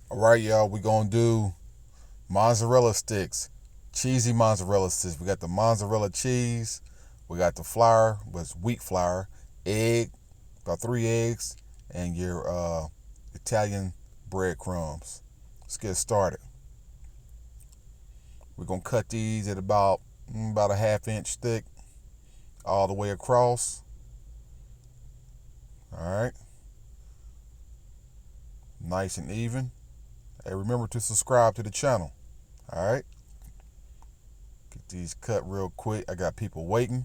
All right, y'all, we gonna do mozzarella sticks, cheesy mozzarella sticks. We got the mozzarella cheese, we got the flour, was wheat flour, egg, about 3 eggs, and your Italian breadcrumbs. Let's get started. We're gonna cut these at about a ½ inch thick, all the way across. All right, nice and even. Hey, remember to subscribe to the channel. All right, get these cut real quick. I got people waiting,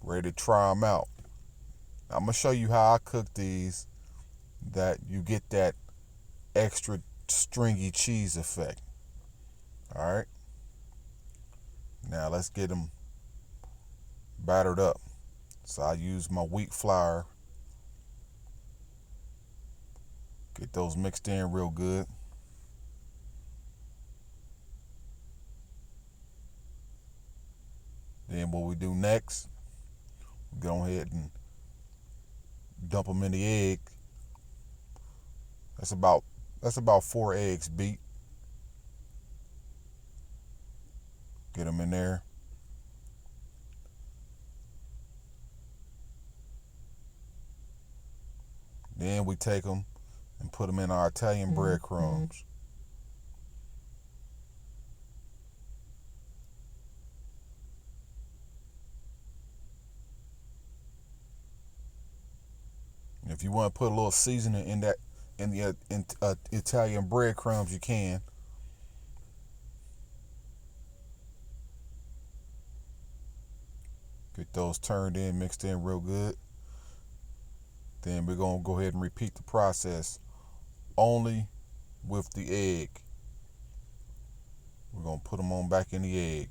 ready to try them out. I'm gonna show you how I cook these, that you get that extra stringy cheese effect. All right, now let's get them battered up. So I use my wheat flour, get those mixed in real good. Then what we do next, we go ahead and dump them in the egg. That's about 4 eggs beat. Get them in there. Then we take them and put them in our Italian breadcrumbs. If you want to put a little seasoning in that, in the Italian breadcrumbs, you can. Get those turned in, mixed in real good. Then we're gonna go ahead and repeat the process, only with the egg. We're gonna put them on back in the egg.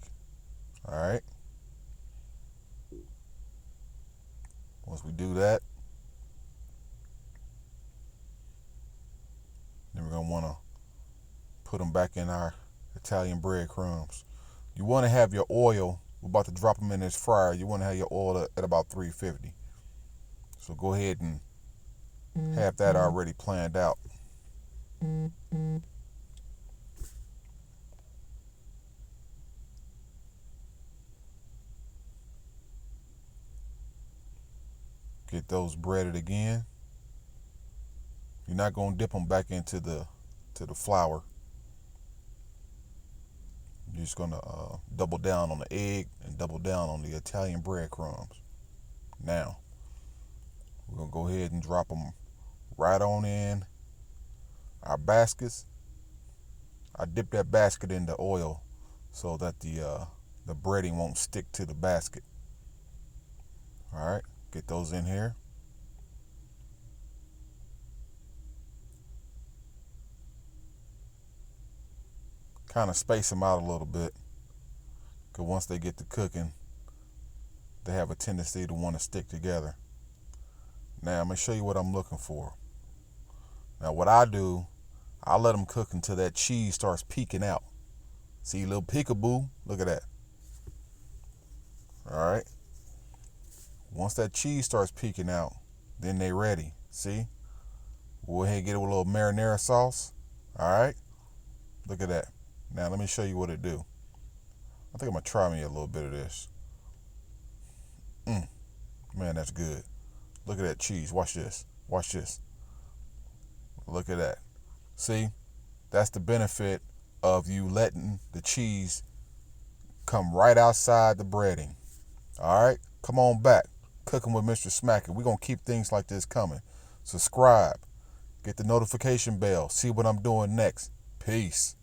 All right. Once we do that, then we're gonna wanna put them back in our Italian breadcrumbs. You wanna have your oil, we're about to drop them in this fryer. You wanna have your oil at about 350. So go ahead and have that already planned out. Get those breaded again. You're not gonna dip them back into the flour. You're just gonna double down on the egg and double down on the Italian breadcrumbs. Now we're gonna go ahead and drop them right on in our baskets. I dip that basket in the oil so that the breading won't stick to the basket. All right, get those in here. Kind of space them out a little bit, because once they get to cooking, they have a tendency to want to stick together. Now I'm gonna show you what I'm looking for. Now what I do, I let them cook until that cheese starts peeking out. See, little peekaboo, look at that. All right. Once that cheese starts peeking out, then they ready. See? We'll go ahead and get it with a little marinara sauce. All right. Look at that. Now let me show you what it do. I think I'm gonna try me a little bit of this. Man, that's good. Look at that cheese. Watch this. Watch this. Look at that. See? That's the benefit of you letting the cheese come right outside the breading. All right? Come on back. Cooking with Mr. Smackin. We're going to keep things like this coming. Subscribe. Get the notification bell. See what I'm doing next. Peace.